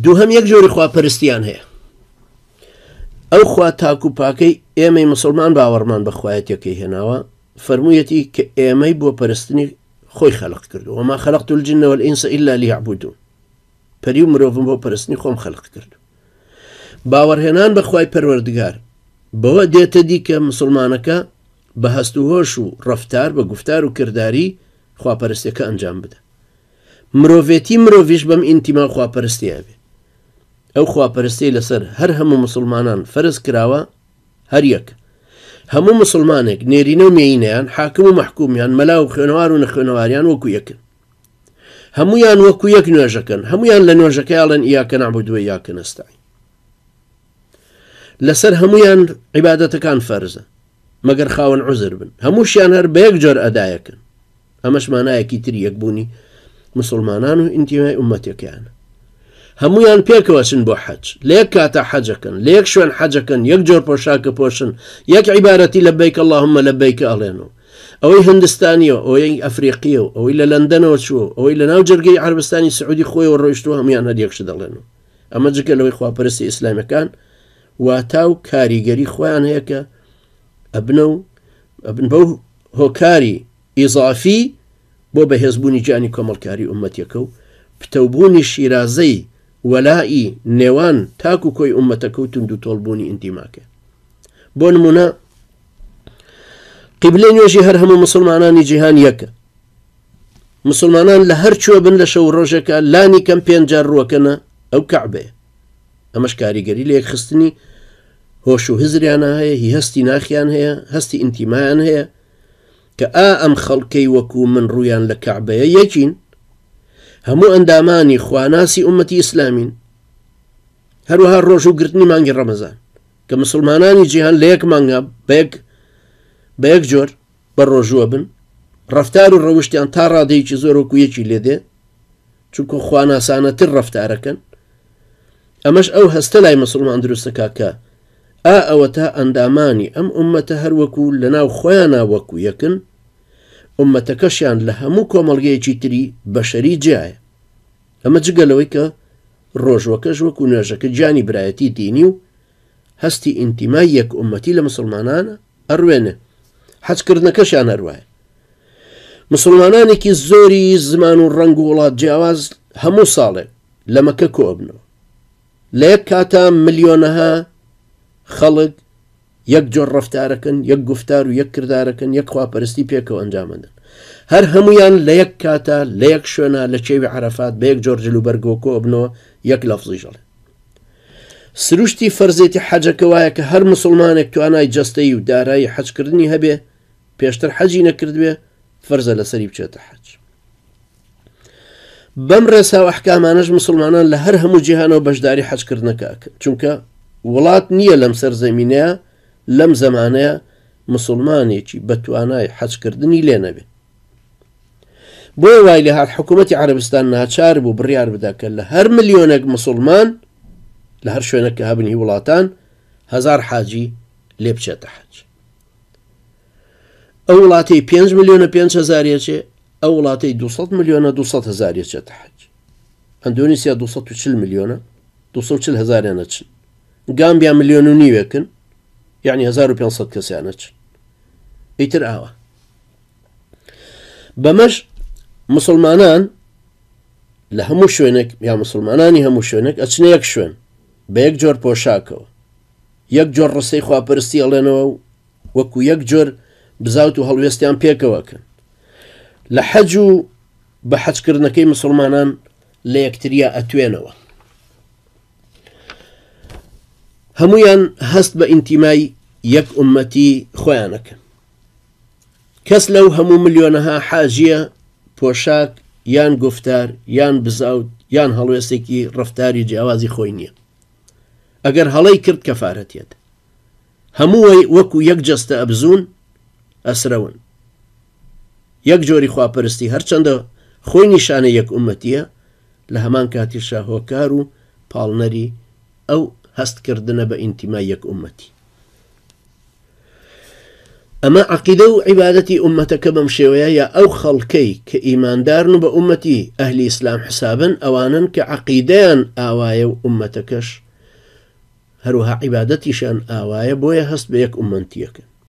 دووهەم یەک جۆری خواپەرستیان هەیە. ئەو خوا تاک و پاکەی ئێمەی مسلمان باوەڕمان بەخوایەتەکەی هێناوە، فەرموویەتی کە ئێمەی بۆ پەرستنی خۆی خەلق کردو. وما خەلقت الجن والإنس إلا ليعبدون. پەری و مرۆڤم بۆ پەرستنی خۆم خەلق کردو. باوەڕهێنان بەخوای پەروەردگار بەوە دێتە دی کە مسلمانەکە بە هەست و هۆش و ڕەفتار بە گفتار و کردداری خواپەرستیەکە ئەنجام بدە. مرۆڤێتی مرۆڤیش بەم ئینتیما خواپەرستیە بێ. ئەو خواپەرستی لەسەر هەر هەموو مسلمانان فەرز کراوە هەر یەک. هەموو مسلمانێک نێرینە و مێینەیان، حاکم و مەحکومیان، مەلا و خوێنەوار و نەخوێنەواریان وەکو یەکن. هەمویان وەکو یەک نوێژەکەن، هەمویان لە نوێژەکەیاڵێن ئیاکە نەعبود و ئیاکە نەستەعین. لەسەر هەمویان عیبادەتەکان فەرزە مەگەر خاوەن عوزر بن. هەمووشیان هەر بە یەک جۆر ئەدایەکەن. ئەمەش مانایەکی تر یەکبوونی مسلمانان و ئینتیمای ئومەتەکەیانە. هەمویان پێکەوە چن بۆ حەج، لە یەک کاتە حەجەکەن، لە یەک شوێن حەجەکەن، یەک جۆر پۆشاکە پۆشن، یەک عیبارەتی لەبەیک اللهم لەبەیکە ئەڵێنەوە. ئەوەی هندستانیەوە، ئەوەی ئەفریقیەوە، ئەوەی لە لەندەنەوە چووە، ئەوەی لە ناو جەرگەی عەربستانی سعودی خۆیەوە ڕۆیشتووە، هەمویان هەر یەکش دەڵێنەوە. ئەمە جگە لەوەی خواپەرستی ئیسلامیەکان واتا و کاریگەری خۆیان هەیە کە ئەبن بەو هۆکاری ئیزافی بۆ بەهێزبوونی جانی کۆمەڵکاری ئومەتیەکە و پتەوبوونی شیرازەی وەلائی نێوان تاک و کۆی ئومەتەکە و تند و تۆڵبوونی ئینتیماکە. بۆ نمونە قیبلەی نوێژی هەر هەموو مسلمانانی جیهان یەکە. مسلمانان لە هەر چوە بن لە شەو ڕۆژێکە لانی کەم 5 جار ڕوەکەنە ئەو کەعبەیە. ئەمەش کاریگەری لە یەکخستنی هۆش و هزریانە هەیە، هی هەستی ناخیان هەیە، هەستی ئینتیمایان هەیە کە ئەم خەڵکەی وەکو من ڕویان لە کەعبەیە یەکین. هەموو ئەندامانی خواناسی ئومەتی ئیسلامین. هەروەها ڕۆژ و گرتنی مانگی ڕەمەزان کە مسلمانانی جیهان لە یەک مانگە بە یەک جۆر بە ڕۆژووە بن، ڕەفتار و ڕەوشتیان تا ڕادەیەکی زۆر وەکو یەکی لێدێ، چونکە خواناسانەتر ڕەفتارەکەن. ئەمەش ئەو هەستە لای مسلمان دروستەکە کە ئەوە تا ئەندامانی ئەم ئومەتە هەروەکو لە ناو خۆیانە وەکو یەکن، ئومەتەکەشیان لە هەموو کۆمەڵگەیەکی تری بەشەری جایە. ئەمە جگەلەوەی کە ڕۆژوەکەش وەکو نوێژەکە گیانی برایەتی دینی و هەستی ئینتیمای یەک ئومەتی لە مسلمانانە ئەڕوێنێ. حەجکردنەکەشیان هەروایە. مسلمانانێکی زۆری زمان و ڕەنگ و وڵات جیاواز هەموو ساڵێک لە مەکە کۆبنەوە. لە یەک کاتە ملیۆنەها خەڵک یەک جۆر ڕەفتارەکەن، یەک گفتار و یەک کردارەکەن، یەک خواپەرستی پێکەوە ئەنجامەدەن. هەر هەمویان لە یەک کاتە لە یەک شوێنە لە چێوی عەرەفات بە یەک جۆر جلوبەرگەوە کۆبنەوە، یەک لەفزی ژەڵێ. سروشتی فەرزێتی حەجەکە وایە کە هەر مسلمانێک توانای جەستەی و دارایی حەجکردنی هەبێ، پێشتر حەجی نەکردوێ، فەرزە لەسەری بچێتە حەج. بەم ڕێسا و ئەحکامانەش مسلمانان لە هەر هەموو جیهانەوە بەشداری حەجکردنەکە ئەکەن، چونکە وڵات نییە لەم سەرزەمینەیە لەم زەمانەیە مسلمانێکی بەتوانای حەجکردنی لێ نەبێ. بۆیە وای لە هات حکوومەتی عەرەبستان ناچار بوو بڕیار بدا کە لە هەر ملیۆنێک مسلمان لە هەر شوێنێک کە هەبنی وڵاتان 1000 حاجی لێ بچێتە حەج. ئەو وڵاتی 5 ملیۆنە 5,000 ئەو وڵاتی 200 ملیۆنە 200,000 چێتە حەج. ئەندۆنیسیا 240 ملیۆنە 240,000 چن. گامبیا 1.5 ملیۆن یعنی 1500 کەسیانە چن. ئیتر ئاوە. بەمەش مسلمانان لە هەموو شوێنێک یا مسلمانانی هەموو شوێنێک ئەچنە یەک شوێن بە یەک جۆر پۆشاکەوە، یەک جۆر ڕستەی خواپەرستی ئەڵێنەوە و وەکو یەک جۆر بزاوت و هەڵوێستیان پێکەوەکەن. لە حەج و بە حەجکردنەکەی مسلمانان لە یەکتریا ئەتوێنەوە. هەمویان هەست بە ئینتیمای یەک ئومەتی خۆیانەکەن. کەس لەو هەموو ملیۆنەها حاجیە پۆشاک یان گفتار یان بزاوت یان هەڵوێستێکی ڕەفتاری جیاوازی خۆی نییە. ئەگەر هەڵەی کرد کەفارەتێت. هەمووی وەکو یەک جەستە ئەبزون ئەسرەون. یەک جۆری خواپەرستی هەرچەندە خۆی نیشانە یەک ئومەتیە، لە هەمان کاتیشا هۆکار و پاڵنەری ئەو هەستکردنە بە ئینتیمای یەک ئومەتی. ئەمە عەقیدە و عیبادەتی ئومەتەکە بەم شێوەیە یا ئەو خەڵکەی کە ئیماندارن و بە ئومەتی ئەهلی ئیسلام حسابن ئەوانن کە عەقیدەیان ئاوایە و ئومەتەکەش هەروەها عیبادەتیشان ئاوایە بۆیە هەست بە یەک ئومەتیەکە.